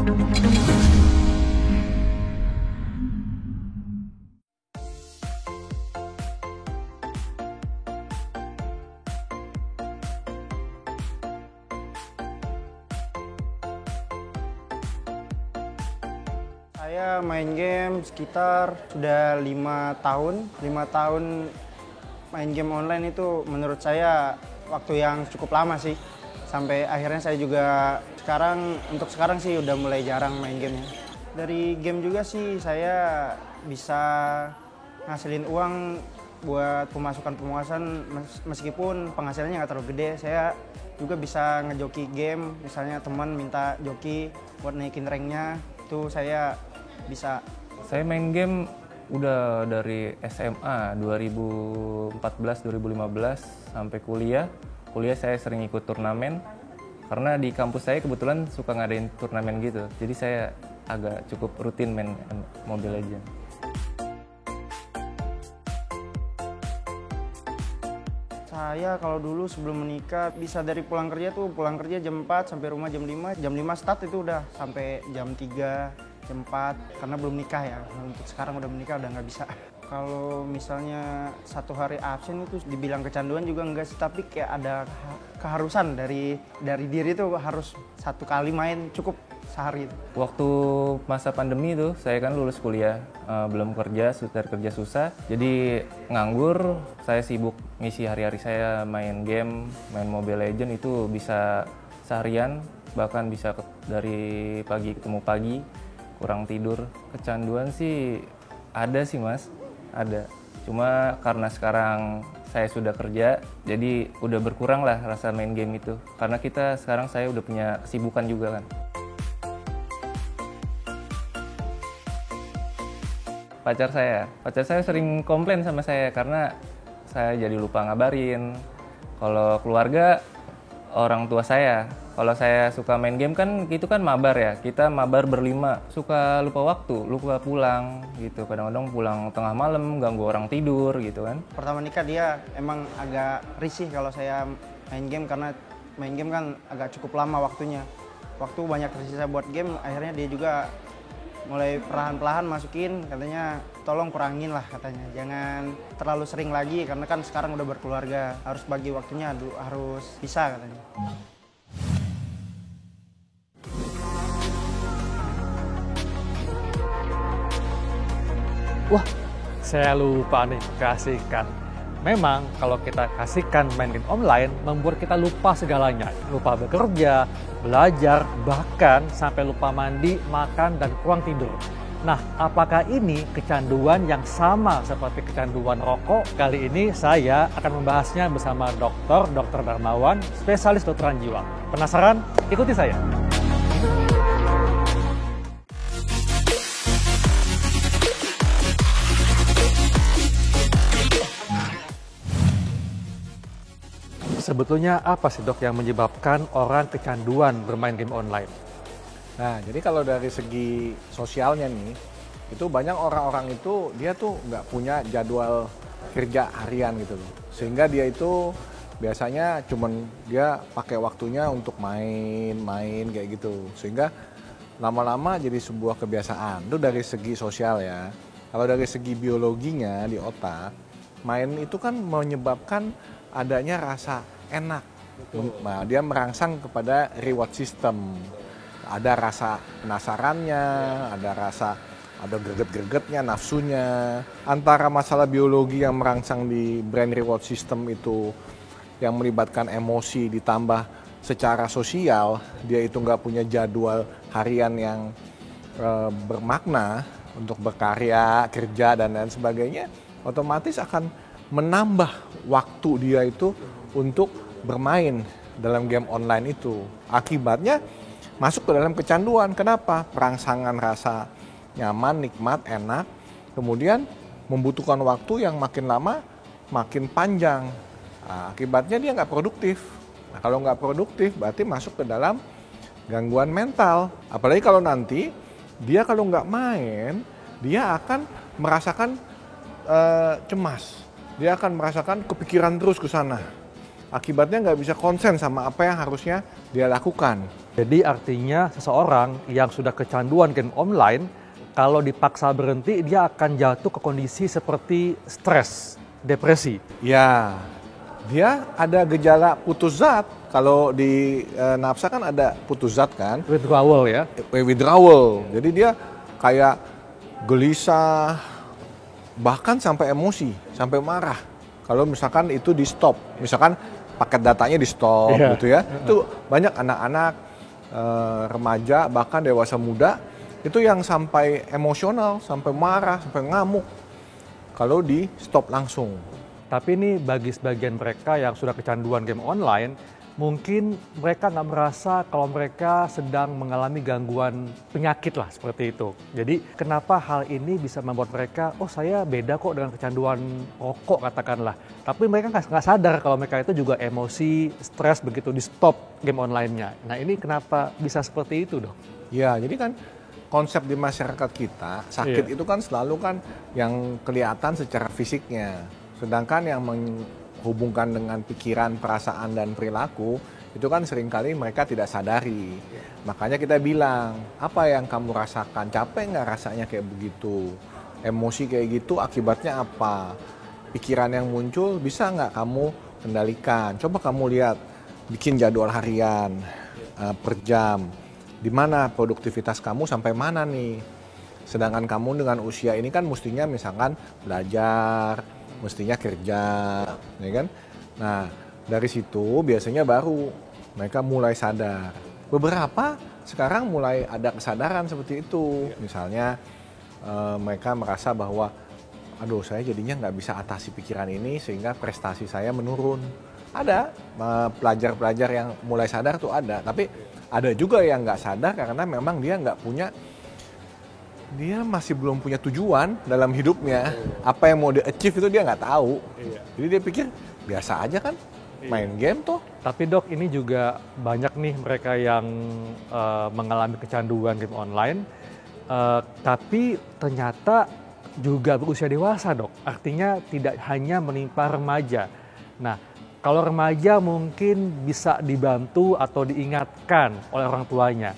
Saya main game sekitar sudah 5 tahun. 5 tahun main game online itu menurut saya waktu yang cukup lama sih. Sampai akhirnya saya juga untuk sekarang sih udah mulai jarang main gamenya. Dari game juga sih saya bisa ngasilin uang buat pemasukan meskipun penghasilannya nggak terlalu gede. Saya juga bisa ngejoki game, misalnya teman minta joki buat naikin ranknya, itu saya bisa. Saya main game udah dari SMA 2014-2015 sampai kuliah. Kuliah saya sering ikut turnamen karena di kampus saya kebetulan suka ngadain turnamen gitu. Jadi saya agak cukup rutin main Mobile Legends. Saya kalau dulu sebelum menikah bisa dari pulang kerja jam 4 sampai rumah jam 5. Jam 5 start itu udah sampai jam 3, jam 4 karena belum nikah ya. Untuk sekarang udah menikah udah nggak bisa. Kalau misalnya satu hari absen itu dibilang kecanduan juga enggak sih, tapi kayak ada keharusan dari diri itu harus satu kali main cukup sehari. Waktu masa pandemi itu saya kan lulus kuliah, belum kerja, dari kerja susah, jadi nganggur. Saya sibuk ngisi hari-hari saya main game, main Mobile Legends itu bisa seharian, bahkan bisa dari pagi ketemu pagi, kurang tidur. Kecanduan sih ada sih mas, ada. Cuma karena sekarang saya sudah kerja, jadi udah berkurang lah rasa main game itu. Karena sekarang saya udah punya kesibukan juga kan. Pacar saya sering komplain sama saya karena saya jadi lupa ngabarin. Kalau keluarga, orang tua saya, kalau saya suka main game kan itu kan mabar ya, kita mabar berlima, suka lupa waktu, lupa pulang gitu. Kadang-kadang pulang tengah malam, ganggu orang tidur gitu kan. Pertama nikah dia emang agak risih kalau saya main game karena main game kan agak cukup lama waktunya. Waktu banyak tersisa buat game, akhirnya dia juga mulai perlahan-lahan masukin, katanya tolong kurangin lah katanya, jangan terlalu sering lagi karena kan sekarang udah berkeluarga, harus bagi waktunya, harus bisa katanya. Wah, saya lupa nih kasihkan. Memang kalau kita kasihkan main game online membuat kita lupa segalanya. Lupa bekerja, belajar, bahkan sampai lupa mandi, makan, dan kurang tidur. Nah, apakah ini kecanduan yang sama seperti kecanduan rokok? Kali ini saya akan membahasnya bersama Dr. Darmawan, spesialis kedokteran jiwa. Penasaran? Ikuti saya. Sebetulnya apa sih dok yang menyebabkan orang kecanduan bermain game online? Nah, jadi kalau dari segi sosialnya nih, itu banyak orang-orang itu dia tuh nggak punya jadwal kerja harian gitu loh. Sehingga dia itu biasanya cuman dia pakai waktunya untuk main kayak gitu. Sehingga lama-lama jadi sebuah kebiasaan. Itu dari segi sosial ya. Kalau dari segi biologinya di otak, main itu kan menyebabkan adanya rasa enak. Nah, dia merangsang kepada reward system. Ada rasa penasarannya, ada greget-gregetnya, nafsunya. Antara masalah biologi yang merangsang di brain reward system itu yang melibatkan emosi ditambah secara sosial, dia itu nggak punya jadwal harian yang bermakna untuk berkarya, kerja, dan lain sebagainya, otomatis akan menambah waktu dia itu untuk bermain dalam game online itu. Akibatnya masuk ke dalam kecanduan. Kenapa? Perangsangan rasa nyaman, nikmat, enak, kemudian membutuhkan waktu yang makin lama makin panjang. Nah, akibatnya dia nggak produktif. Nah, kalau nggak produktif berarti masuk ke dalam gangguan mental. Apalagi kalau nanti dia kalau nggak main, dia akan merasakan cemas. Dia akan merasakan kepikiran terus ke sana. Akibatnya nggak bisa konsen sama apa yang harusnya dia lakukan. Jadi artinya seseorang yang sudah kecanduan game online, kalau dipaksa berhenti, dia akan jatuh ke kondisi seperti stres, depresi. Ya, dia ada gejala putus zat. Kalau di nafsa kan ada putus zat kan, Withdrawal ya. withdrawal. Jadi dia kayak gelisah, bahkan sampai emosi, sampai marah. Kalau misalkan itu di stop, misalkan paket datanya di stop gitu ya. Itu banyak anak-anak, remaja, bahkan dewasa muda itu yang sampai emosional, sampai marah, sampai ngamuk kalau di stop langsung. Tapi ini bagi sebagian mereka yang sudah kecanduan game online, mungkin mereka nggak merasa kalau mereka sedang mengalami gangguan penyakit lah seperti itu. Jadi kenapa hal ini bisa membuat mereka, oh saya beda kok dengan kecanduan rokok katakanlah. Tapi mereka nggak sadar kalau mereka itu juga emosi, stres begitu di stop game online-nya. Nah ini kenapa bisa seperti itu dong? Ya, jadi kan konsep di masyarakat kita, sakit itu kan selalu kan yang kelihatan secara fisiknya. Sedangkan yang menghubungkan dengan pikiran, perasaan, dan perilaku, itu kan seringkali mereka tidak sadari. Makanya kita bilang, apa yang kamu rasakan? Capek nggak rasanya kayak begitu? Emosi kayak gitu akibatnya apa? Pikiran yang muncul bisa nggak kamu kendalikan? Coba kamu lihat, bikin jadwal harian, per jam. Di mana produktivitas kamu sampai mana nih? Sedangkan kamu dengan usia ini kan mestinya misalkan belajar, mestinya kerja, ya kan? Nah, dari situ biasanya baru mereka mulai sadar. Beberapa sekarang mulai ada kesadaran seperti itu. Misalnya mereka merasa bahwa, aduh saya jadinya nggak bisa atasi pikiran ini sehingga prestasi saya menurun. Ada pelajar-pelajar yang mulai sadar tuh ada, tapi ada juga yang nggak sadar karena memang dia masih belum punya tujuan dalam hidupnya. Apa yang mau di-achieve itu dia nggak tahu. Jadi dia pikir biasa aja kan, main game tuh. Tapi dok, ini juga banyak nih mereka yang mengalami kecanduan game online, tapi ternyata juga berusia dewasa dok. Artinya tidak hanya menimpa remaja. Nah, kalau remaja mungkin bisa dibantu atau diingatkan oleh orang tuanya.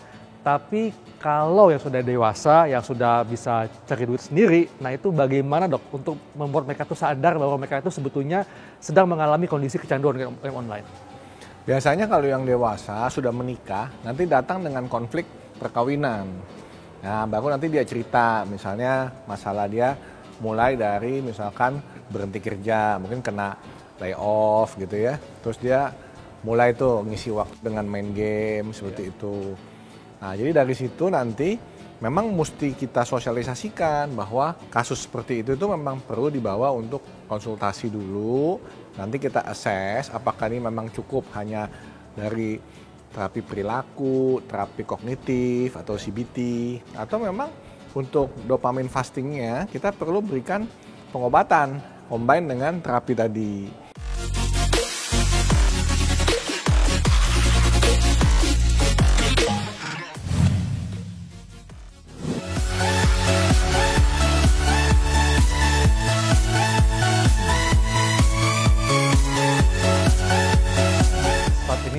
Tapi kalau yang sudah dewasa, yang sudah bisa cari duit sendiri, nah itu bagaimana dok untuk membuat mereka tuh sadar bahwa mereka itu sebetulnya sedang mengalami kondisi kecanduan game online? Biasanya kalau yang dewasa sudah menikah, nanti datang dengan konflik perkawinan. Nah, baru nanti dia cerita, misalnya masalah dia mulai dari misalkan berhenti kerja, mungkin kena layoff gitu ya. Terus dia mulai tuh ngisi waktu dengan main game seperti itu. Nah, jadi dari situ nanti memang mesti kita sosialisasikan bahwa kasus seperti itu memang perlu dibawa untuk konsultasi dulu. Nanti kita assess apakah ini memang cukup hanya dari terapi perilaku, terapi kognitif atau CBT, atau memang untuk dopamine fastingnya kita perlu berikan pengobatan combine dengan terapi tadi.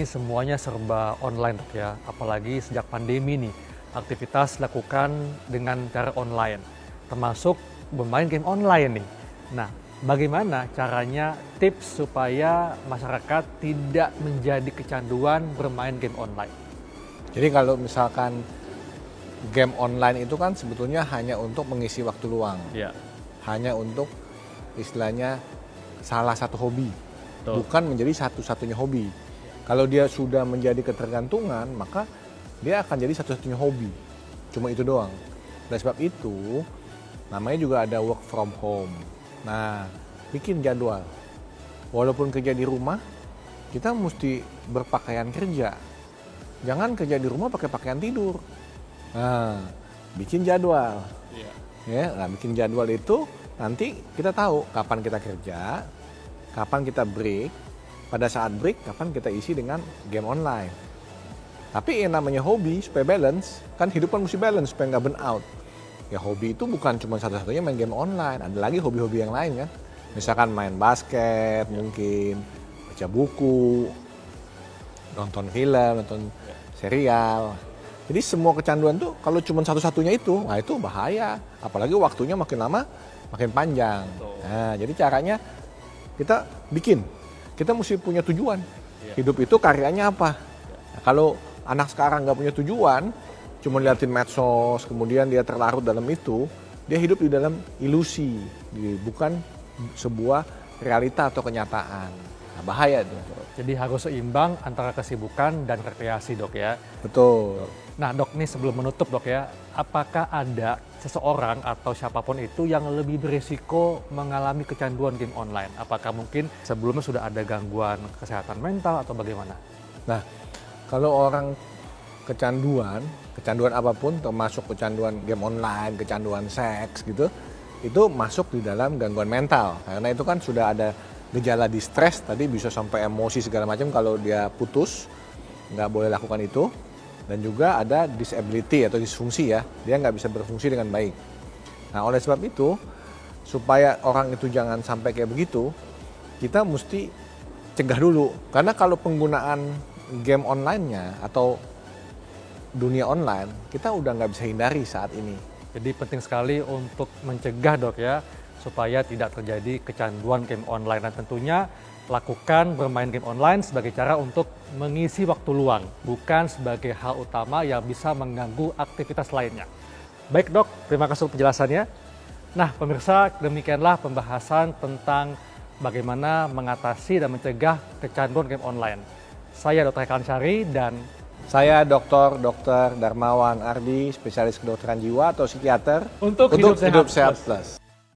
Semuanya serba online dok ya, apalagi sejak pandemi nih, aktivitas dilakukan dengan cara online, termasuk bermain game online nih. Nah, bagaimana caranya tips supaya masyarakat tidak menjadi kecanduan bermain game online? Jadi kalau misalkan game online itu kan sebetulnya hanya untuk mengisi waktu luang, hanya untuk istilahnya salah satu hobi, bukan menjadi satu-satunya hobi. Kalau dia sudah menjadi ketergantungan, maka dia akan jadi satu-satunya hobi. Cuma itu doang. Oleh sebab itu, namanya juga ada work from home. Nah, bikin jadwal. Walaupun kerja di rumah, kita mesti berpakaian kerja. Jangan kerja di rumah pakai pakaian tidur. Nah, bikin jadwal. Ya, nah, bikin jadwal itu nanti kita tahu kapan kita kerja, kapan kita break. Pada saat break, kapan kita isi dengan game online. Tapi yang namanya hobi, supaya balance, kan hidup kan mesti balance, supaya nggak burn out. Ya hobi itu bukan cuma satu-satunya main game online, ada lagi hobi-hobi yang lain kan. Misalkan main basket, mungkin baca buku, nonton film, nonton serial. Jadi semua kecanduan tuh kalau cuma satu-satunya itu, nah itu bahaya. Apalagi waktunya makin lama makin panjang. Nah, jadi caranya kita kita mesti punya tujuan. Hidup itu karyanya apa? Nah, kalau anak sekarang nggak punya tujuan, cuma liatin medsos, kemudian dia terlarut dalam itu, dia hidup di dalam ilusi, bukan sebuah realita atau kenyataan. Nah, bahaya itu. Jadi harus seimbang antara kesibukan dan rekreasi, Dok ya. Betul. Nah, Dok, nih sebelum menutup, Dok ya, apakah ada seseorang atau siapapun itu yang lebih berisiko mengalami kecanduan game online? Apakah mungkin sebelumnya sudah ada gangguan kesehatan mental atau bagaimana? Nah, kalau orang kecanduan apapun, termasuk kecanduan game online, kecanduan seks gitu, itu masuk di dalam gangguan mental. Karena itu kan sudah ada gejala distress, tadi bisa sampai emosi segala macam kalau dia putus, nggak boleh lakukan itu. Dan juga ada disability atau disfungsi ya, dia nggak bisa berfungsi dengan baik. Nah, oleh sebab itu, supaya orang itu jangan sampai kayak begitu, kita mesti cegah dulu. Karena kalau penggunaan game online-nya atau dunia online, kita udah nggak bisa hindari saat ini. Jadi penting sekali untuk mencegah, Dok ya, supaya tidak terjadi kecanduan game online. Dan tentunya lakukan bermain game online sebagai cara untuk mengisi waktu luang, bukan sebagai hal utama yang bisa mengganggu aktivitas lainnya. Baik, Dok, terima kasih untuk penjelasannya. Nah, pemirsa, demikianlah pembahasan tentang bagaimana mengatasi dan mencegah kecanduan game online. Saya Dr. Hekan Syari dan Saya Dr. Darmawan Ardi, spesialis kedokteran jiwa atau psikiater untuk Hidup Sehat Sehat Plus. Plus.